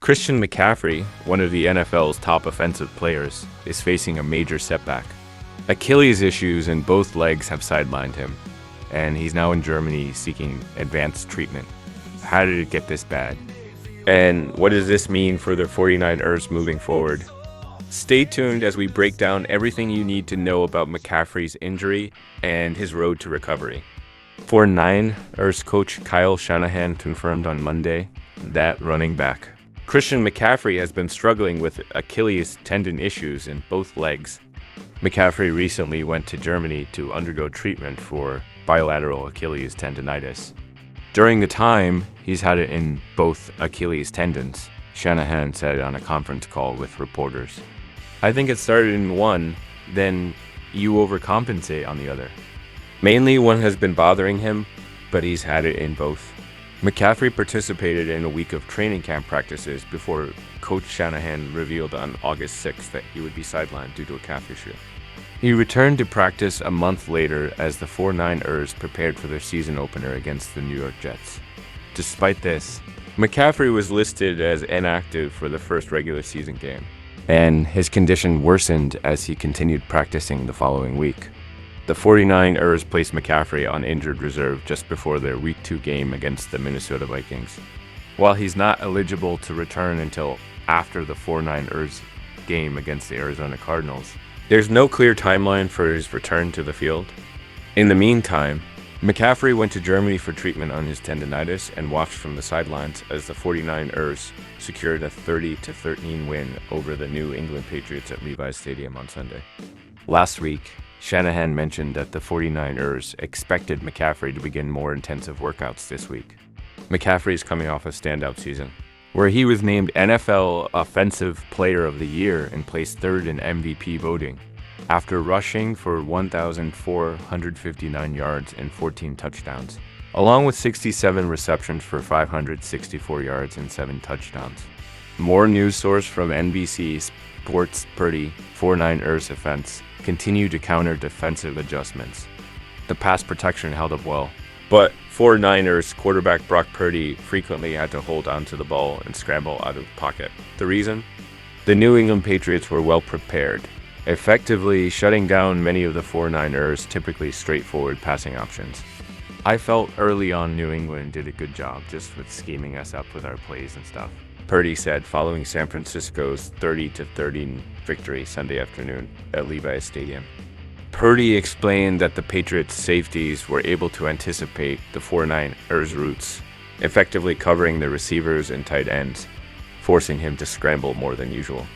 Christian McCaffrey, one of the NFL's top offensive players, is facing a major setback. Achilles issues in both legs have sidelined him, and he's now in Germany seeking advanced treatment. How did it get this bad? And what does this mean for the 49ers moving forward? Stay tuned as we break down everything you need to know about McCaffrey's injury and his road to recovery. 49ers coach Kyle Shanahan confirmed on Monday that running back Christian McCaffrey has been struggling with Achilles tendon issues in both legs. McCaffrey recently went to Germany to undergo treatment for bilateral Achilles tendinitis. During the time, he's had it in both Achilles tendons, Shanahan said on a conference call with reporters. I think it started in one, then you overcompensate on the other. Mainly one has been bothering him, but he's had it in both. McCaffrey participated in a week of training camp practices before Coach Shanahan revealed on August 6th that he would be sidelined due to a calf issue. He returned to practice a month later as the 49ers prepared for their season opener against the New York Jets. Despite this, McCaffrey was listed as inactive for the first regular season game, and his condition worsened as he continued practicing the following week. The 49ers placed McCaffrey on injured reserve just before their Week 2 game against the Minnesota Vikings. While he's not eligible to return until after the 49ers game against the Arizona Cardinals, there's no clear timeline for his return to the field. In the meantime, McCaffrey went to Germany for treatment on his tendinitis and watched from the sidelines as the 49ers secured a 30-13 win over the New England Patriots at Levi's Stadium on Sunday. Last week, Shanahan mentioned that the 49ers expected McCaffrey to begin more intensive workouts this week. McCaffrey is coming off a standout season, where he was named NFL Offensive Player of the Year and placed third in MVP voting, after rushing for 1,459 yards and 14 touchdowns, along with 67 receptions for 564 yards and 7 touchdowns. More news source from NBC Sports Purdy, 49ers offense continue to counter defensive adjustments. The pass protection held up well, but 49ers quarterback Brock Purdy frequently had to hold onto the ball and scramble out of the pocket. The reason? The New England Patriots were well prepared, effectively shutting down many of the 49ers' typically straightforward passing options. I felt early on New England did a good job just with scheming us up with our plays and stuff, Purdy said following San Francisco's 30-13 victory Sunday afternoon at Levi's Stadium. Purdy explained that the Patriots' safeties were able to anticipate the 49ers' routes, effectively covering the receivers and tight ends, forcing him to scramble more than usual.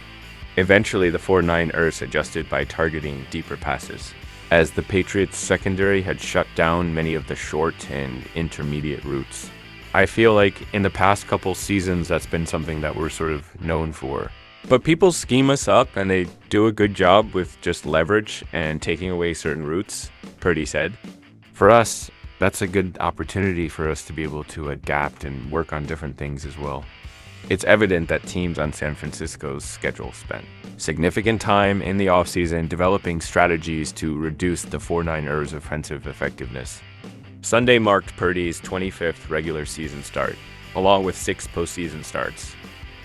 Eventually, the 49ers adjusted by targeting deeper passes, as the Patriots' secondary had shut down many of the short and intermediate routes. I feel like in the past couple seasons, that's been something that we're sort of known for. But people scheme us up and they do a good job with just leverage and taking away certain routes, Purdy said. For us, that's a good opportunity for us to be able to adapt and work on different things as well. It's evident that teams on San Francisco's schedule spent significant time in the offseason developing strategies to reduce the 49ers' offensive effectiveness. Sunday marked Purdy's 25th regular season start, along with 6 postseason starts,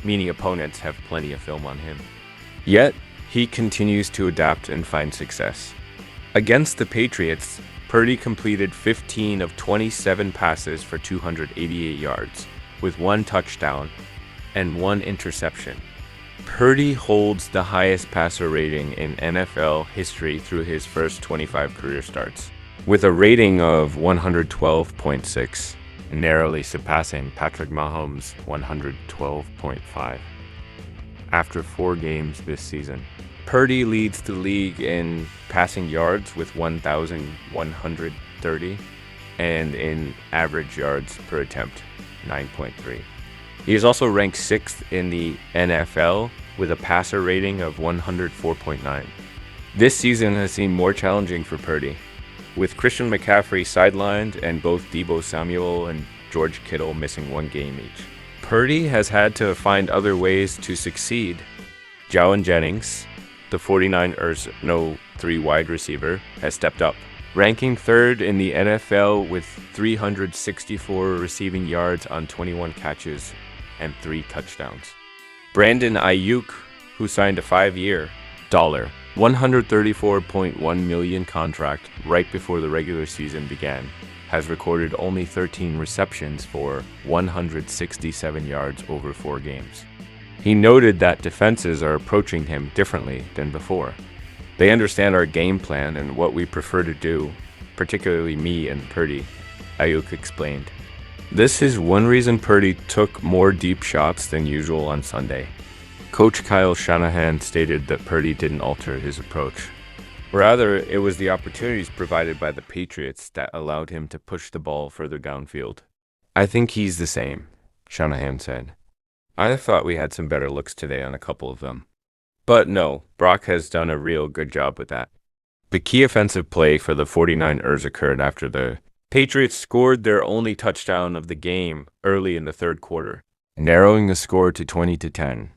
meaning opponents have plenty of film on him. Yet, he continues to adapt and find success. Against the Patriots, Purdy completed 15 of 27 passes for 288 yards, with 1 touchdown and 1 interception. Purdy holds the highest passer rating in NFL history through his first 25 career starts, with a rating of 112.6, narrowly surpassing Patrick Mahomes' 112.5. After 4 games this season, Purdy leads the league in passing yards with 1,130 and in average yards per attempt, 9.3. He is also ranked 6th in the NFL with a passer rating of 104.9. This season has seemed more challenging for Purdy, with Christian McCaffrey sidelined and both Deebo Samuel and George Kittle missing 1 game each. Purdy has had to find other ways to succeed. Jalen Jennings, the 49ers' no 3 wide receiver, has stepped up, ranking 3rd in the NFL with 364 receiving yards on 21 catches and 3 touchdowns. Brandon Ayuk, who signed a 5-year, $134.1 million contract right before the regular season began, has recorded only 13 receptions for 167 yards over 4 games. He noted that defenses are approaching him differently than before. They understand our game plan and what we prefer to do, particularly me and Purdy, Ayuk explained. This is one reason Purdy took more deep shots than usual on Sunday. Coach Kyle Shanahan stated that Purdy didn't alter his approach. Rather, it was the opportunities provided by the Patriots that allowed him to push the ball further downfield. I think he's the same, Shanahan said. I thought we had some better looks today on a couple of them. But no, Brock has done a real good job with that. The key offensive play for the 49ers occurred after the Patriots scored their only touchdown of the game early in the third quarter, narrowing the score to 20-10.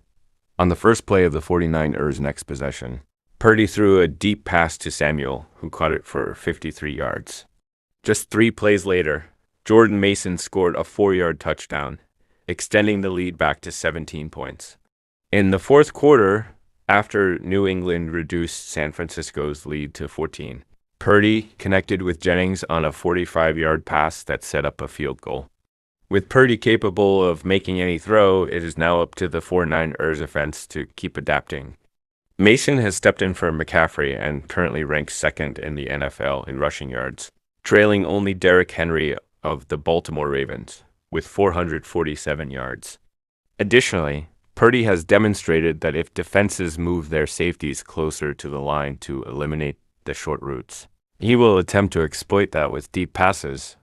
On the first play of the 49ers' next possession, Purdy threw a deep pass to Samuel, who caught it for 53 yards. Just 3 plays later, Jordan Mason scored a 4-yard touchdown, extending the lead back to 17 points. In the fourth quarter, after New England reduced San Francisco's lead to 14, Purdy connected with Jennings on a 45-yard pass that set up a field goal. With Purdy capable of making any throw, it is now up to the 49ers offense to keep adapting. Mason has stepped in for McCaffrey and currently ranks second in the NFL in rushing yards, trailing only Derrick Henry of the Baltimore Ravens with 447 yards. Additionally, Purdy has demonstrated that if defenses move their safeties closer to the line to eliminate the short routes, he will attempt to exploit that with deep passes,